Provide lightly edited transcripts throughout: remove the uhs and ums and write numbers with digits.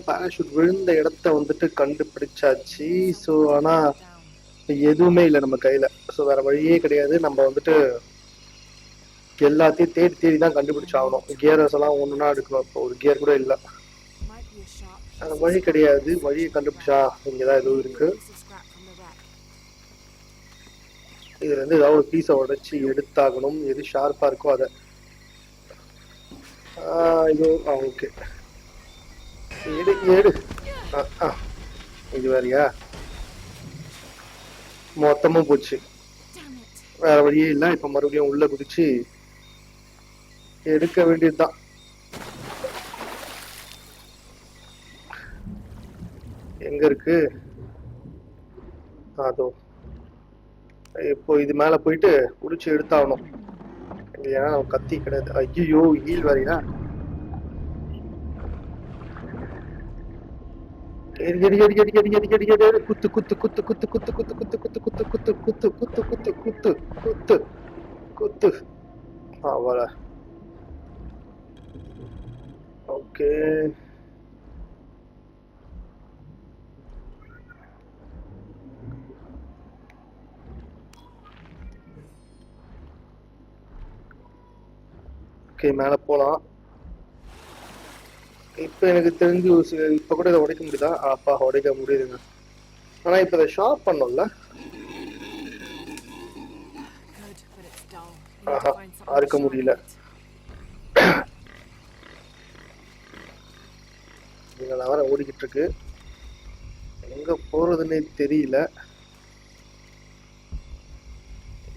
Parachute விழுந்த இடத்த வந்துட்டு கண்டுபிடிச்சாச்சு. ஸோ ஆனா எதுவுமே இல்லை நம்ம கையில. ஸோ வேற வழியே கிடையாது. நம்ம வந்துட்டு எல்லாத்தையும் தேடி தேடி தான் கண்டுபிடிச்சாகணும். கியர்ஸ் எல்லாம் ஒண்ணுன்னா எடுக்கணும். இப்போ ஒரு கியர் கூட இல்லை. அந்த வழி கிடையாது. வழியை கண்டுபிடிச்சா இங்கதான் எதுவும் இருக்கு. இதுல இருந்து ஏதாவது ஒரு பீஸை உடைச்சு எடுத்தாகணும். எது ஷார்ப்பா இருக்கோ அதை. இது ஓகே, எடு எடு. இது வேறையா? மொத்தமும் போச்சு. வேற வழியே இல்லை. இப்ப மறுபடியும் உள்ள குதிச்சு எடுக்க வேண்டியதுதான். எங்க இருக்கு? அதோ இப்போ இது மேல போயிட்டு குடிச்சு எடுத்தாகணும். ஏன்னா கத்தி கிடையாது. ஐயோ, ஹீல் வேறையா? குத்து குத்து குத்து குத்து குத்து குத்து குத்து குத்து குத்து குத்து குத்து குத்து குத்து குத்து குத்து குத்து. அவள ஓகே. ஓகே, மேல போலாம். இப்ப எனக்கு தெரிஞ்சு இப்ப கூட இதை உடைக்க முடியுதா? அப்பா, உடைக்க முடியுதுங்க. ஆனா இப்ப இதை ஷார்ப் பண்ணோம்ல. ஆஹா, அறுக்க முடியல. இதெல்லாம் வேற ஓடிக்கிட்டு இருக்கு. எங்க போறதுன்னே தெரியல.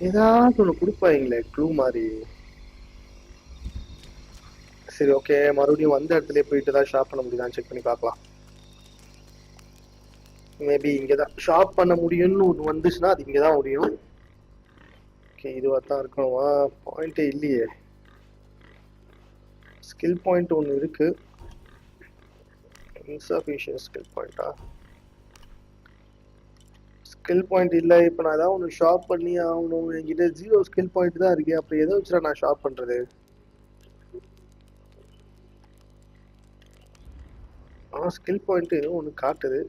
ஏதாவது ஒண்ணு கொடுப்பாங்களே க்ளூ மாதிரி. சரி, ஓகே, மறுபடியும் வந்த இடத்துல போயிட்டு தான் ஷாப் பண்ண முடியுதான்னு செக் பண்ணி பார்க்கலாம். மேபி இங்கதான் ஷாப் பண்ண முடியும்னு ஒன்று வந்துச்சுன்னா அது இங்கதான் முடியும். ஓகே, இதுவா தான் இருக்கணுமா? பாயிண்டே இல்லையே. ஸ்கில் பாயிண்ட் ஒன்று இருக்கு. இன்சஃபிஷியன்ட் ஸ்கில் பாயிண்டா? ஸ்கில் பாயிண்ட் இல்லை. இப்போ நான் ஏதாவது ஒன்று ஷாப் பண்ணி ஆகணும். என்கிட்ட 0 ஸ்கில் பாயிண்ட் தான் இருக்கு. அப்போ எதை வச்சுடா நான் ஷாப் பண்றது? ஆனால் ஸ்கில் பாயிண்ட் எதுவும் ஒன்று காட்டுது.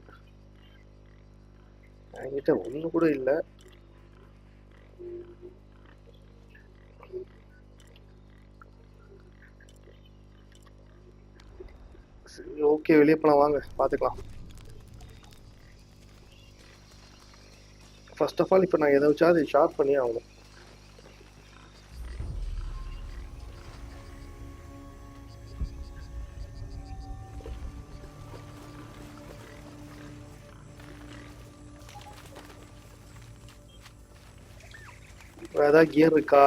என்கிட்ட ஒன்று கூட இல்லை. ஓகே, வெளியே போலாம், வாங்க பார்த்துக்கலாம். ஃபர்ஸ்ட் ஆஃப் ஆல் இப்போ நான் எதை வச்சா அதை ஷார்ப் பண்ணி ஆகணும். ஏதாவது கியர் இருக்கா?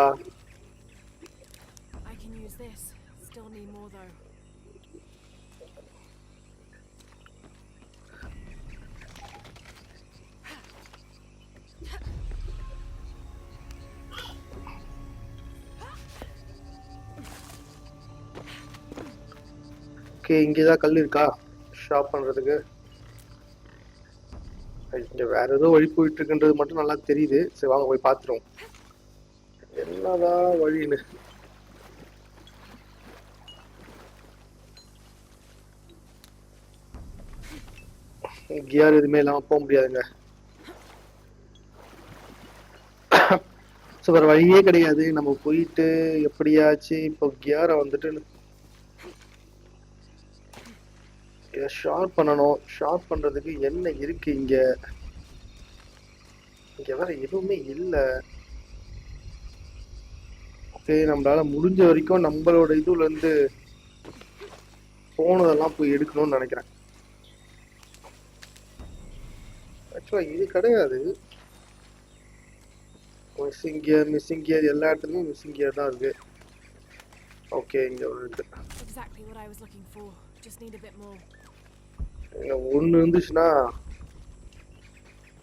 ஓகே, இங்கேதான் கல் இருக்கா ஷாப் பண்றதுக்கு? இங்க வேற ஏதோ வழி போயிட்டு இருக்குன்றது மட்டும் நல்லா தெரியுது. சரி, வாங்க போய் பார்த்துருவோம் என்னதான் வழின்னு. கியர் எதுவுமே இல்லாம போக முடியாதுங்க. ஸோ வேற வழியே கிடையாது. நம்ம போயிட்டு எப்படியாச்சு இப்போ கியரை வந்துட்டு இதை ஷார்ப் பண்ணணும். ஷார்ப் பண்றதுக்கு என்ன இருக்கு இங்க? இங்க வேற எதுவுமே இல்லை. ஓகே, நம்மளால முடிஞ்ச வரைக்கும் நம்மளோட இதுல இருந்து போனதெல்லாம் போய் எடுக்கணும்னு நினைக்கிறேன். ஆக்சுவலா இது கிடையாது. மிஸ்ஸிங் கியர் எல்லா இடத்துலயும் மிஸ்ஸிங் கியர் தான் இருக்கு. ஓகே, இங்க ஒரு இருக்கு. இங்க ஒண்ணு இருந்துச்சுன்னா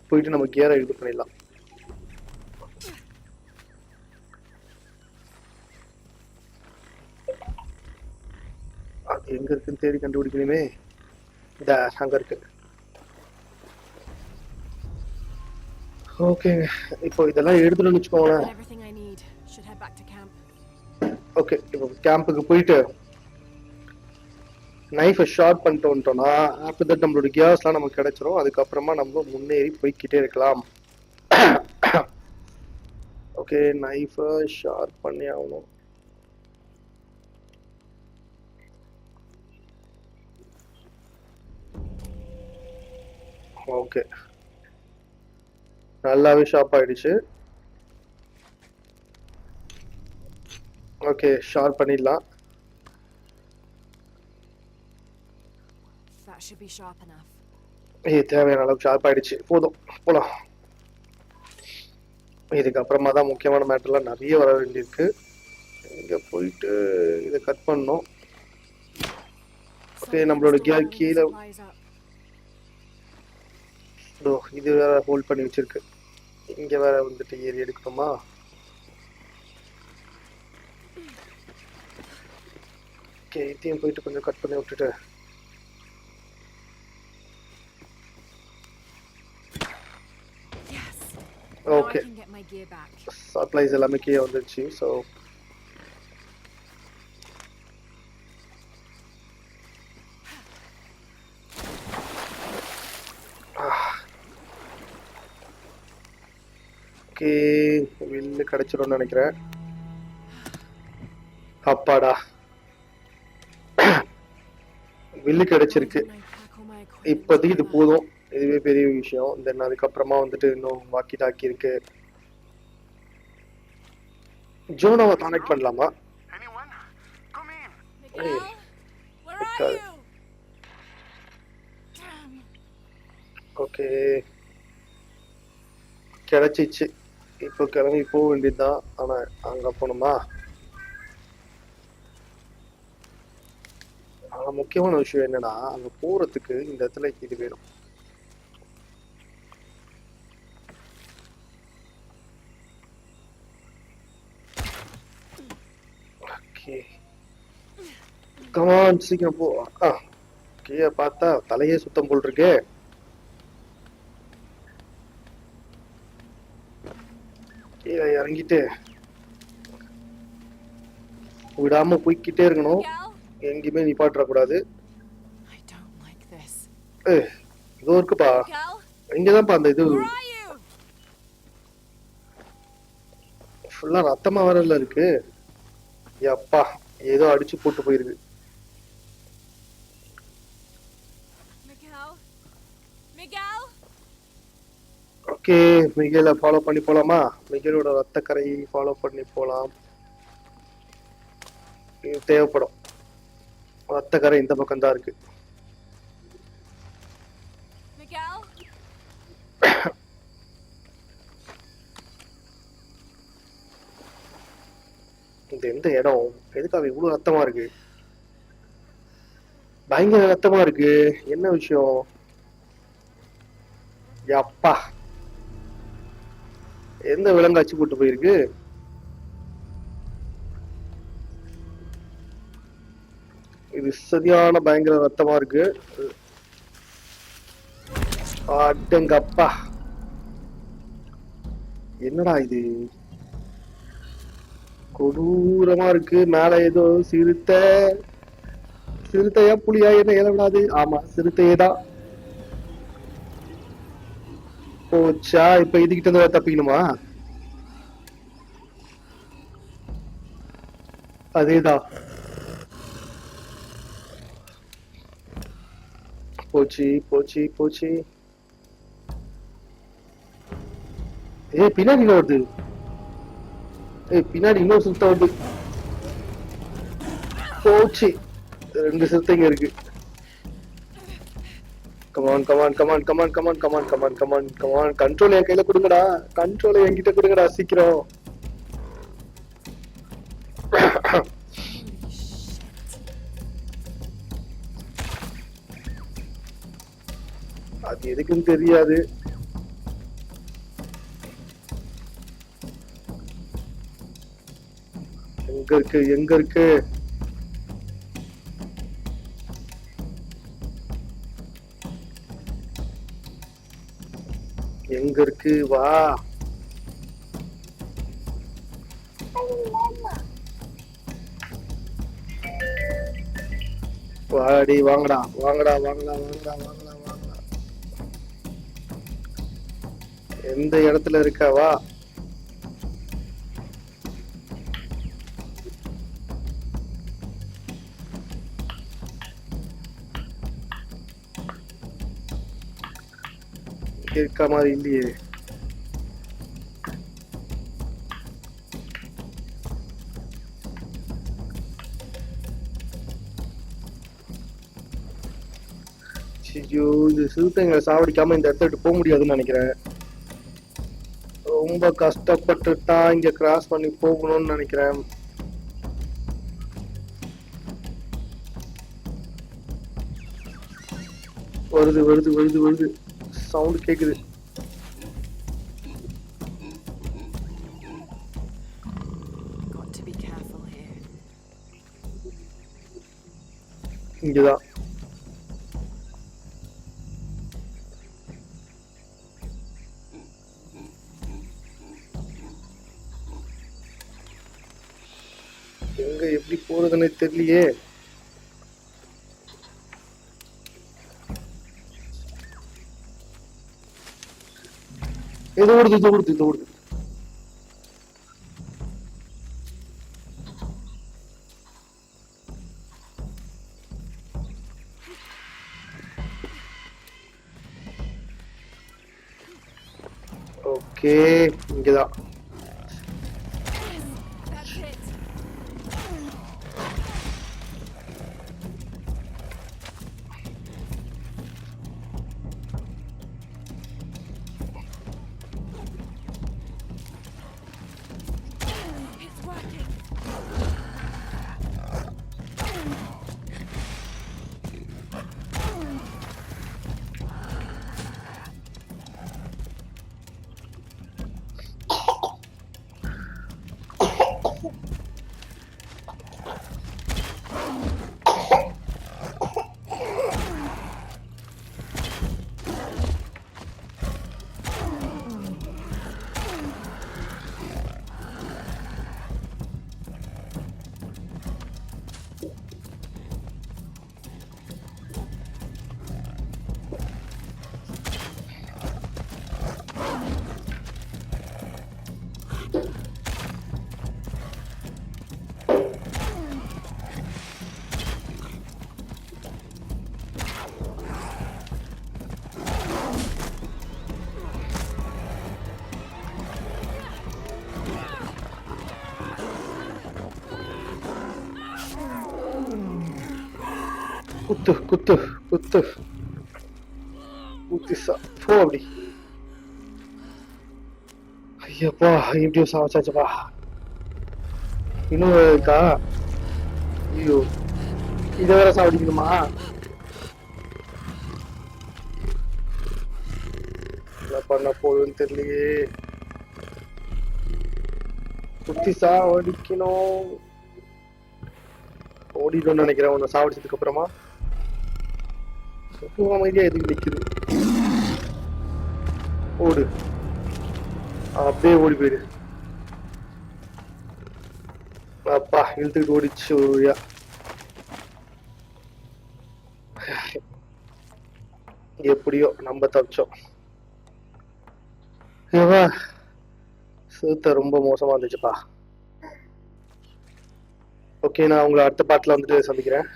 போயிட்டு நம்ம கியரை இது பண்ணிடலாம். அது எங்க இருக்குன்னு தேடி கண்டுபிடிக்கணுமே. இந்த அங்க இருக்கு. ஓகே, இப்போ இதெல்லாம் எடுத்துட்டு வச்சுக்கோங்களேன். ஓகே, இப்போ கேம்புக்கு போயிட்டு நைஃபை ஷார்ப் பண்ணிட்டு வந்துட்டோம்னா ஆஃப்டர் தட் நம்மளோட கியர்ஸ்லாம் நமக்கு கிடைச்சிரும். அதுக்கப்புறமா நம்ம முன்னேறி போய்கிட்டே இருக்கலாம். ஓகே, நைஃபை ஷார்ப் பண்ணி ஆகணும். ஓகே, நல்லாவே ஷார்ப் ஆயிடுச்சு. ஓகே, ஷார்ப் பண்ணிடலாம். தேவையான அளவுக்கு ஷார்ப் ஆயிடுச்சு, போதும் போலாம். இதுக்கப்புறமா தான் முக்கியமான மேட்டர்லாம் நிறைய வர வேண்டியிருக்கு. இங்க போயிட்டு இதை கட் பண்ணணும். ஓகே, நம்மளோட கியர் கீழே இது வேற ஹோல்ட் பண்ணி வச்சிருக்கு. இங்க வேற வந்துட்டு ஏறி எடுக்கணுமா? ஓகே, இதையும் போயிட்டு கொஞ்சம் கட் பண்ணி விட்டுட்டு ஓகே, சப்ளைஸ் எல்லாமே கீழே வந்துருச்சு. ஸோ ஓகே, வில்லு கிடைச்சிடும்னு நினைக்கிறேன். அப்பாடா, வில்லு கிடைச்சிருக்கு. இப்போதைக்கு இது போதும், இதுவே பெரிய விஷயம். தென் அதுக்கப்புறமா வந்துட்டு இன்னும் வாக்கி டாக்கி இருக்கு. ஜோனாவை கான்டெக்ட் பண்ணலாமா? ஓகே, கிடைச்சிச்சு. இப்போ கிளம்பி போக வேண்டியதுதான். ஆனா அங்க போகணுமா? ஆனா முக்கியமான விஷயம் என்னன்னா, அங்க போறதுக்கு இந்த இடத்துல இது வேணும். கமான், சீக்கிரம் போ. கீழே பார்த்தா தலையே சுத்தம் போல் இருக்கே. கீழே இறங்கிட்டு விடாம போய்கிட்டே இருக்கணும், எங்கேயுமே நிப்பாட்ட கூடாது. இதோ இருக்குப்பா, இங்கதான்ப்பா அந்த இது ஃபுல்லா ரத்தமா வரல இருக்கு. அப்பா, ஏதோ அடிச்சு போட்டு போயிருக்கு. ஓகே, மிகேல ஃபாலோ பண்ணி போலாமா? மிகேலோட ரத்தக்கரை ஃபாலோ பண்ணி போலாம். தேவைப்படும். ரத்தக்கரை இந்த பக்கம் தான் இருக்கு. இந்த எந்த இடம் எதுக்காக இவ்வளவு ரத்தமா இருக்கு? பயங்கர ரத்தமா இருக்கு, என்ன விஷயம்? அப்பா, எந்த விலங்கு அச்சு போட்டு போயிருக்கு? இது சரியான பயங்கர ரத்தமா இருக்கு. அடங்கப்பா, என்னடா இது கொடூரமா இருக்கு. மேல ஏதோ சிறுத்தையா புலியா என்ன இளவிடாது? ஆமா, சிறுத்தையேதான். போச்சா, இப்ப இதுகிட்ட இருந்து தப்பிக்கணுமா? அதேதான். போச்சு போச்சு போச்சு. பின்னாடி வருது. பின்னாடி இன்னொரு சிறுத்தை வருது. போச்சு, 2 சிறுத்தைங்க இருக்கு. Come on come on come on come on come on come on come on come on come on. Control என் கையில கொடுங்கடா, கண்ட்ரோல் என்கிட்ட கொடுங்கடா சீக்கிரம். அது எதுக்குன்னு தெரியாது. எங்க இருக்கு எங்க இருக்கு? எங்க இருக்கு? வா. வாடி வாங்கடா வாங்கடா வாங்கடா வாங்கடா வாங்கடா வாங்கடா. எந்த இடத்துல இருக்கவா? இருக்க மாதிரி இல்லையே. ஐயோ, இந்த சிறுத்தைங்களை சாவடிக்காம இந்த இடத்த விட்டு போக முடியாதுன்னு நினைக்கிறேன். ரொம்ப கஷ்டப்பட்டு தான் இங்க கிராஸ் பண்ணி போகணும்னு நினைக்கிறேன். வருது வருது வருது வருது, சவுண்ட் கேக்குது. இங்கதான். எங்க எப்படி போறதுன்னு தெரியலையே. இது ஓடுது இது ஓடுது இது ஓடுது. ஓகே, இங்கதான். குத்து குத்து குத்து குத்தி போ அப்படி. ஐயப்பா, எப்படியும் சாவச்சாச்சப்பா. இன்னும் இருக்கா? ஐயோ, இதை வேற சாவடிக்கணுமா? என்ன பண்ண போகுதுன்னு தெரியலையே. குத்தி சாவடிக்கணும். ஓடிடும்னு நினைக்கிறேன் உன்னை சாவடிச்சதுக்கு அப்புறமா. அமைதியா எதுக்கு நிக்குது? ஓடு, அப்படியே ஓடி போயிடு. அப்பா, இழுத்துக்கிட்டு ஓடிச்சு ஒரு வழியா. எப்படியோ நம்ம தப்பிச்சோம். சூத்த ரொம்ப மோசமா இருந்துச்சுப்பா. ஓகே, நான் உங்களை அடுத்த பாட்டுல வந்துட்டு சந்திக்கிறேன்.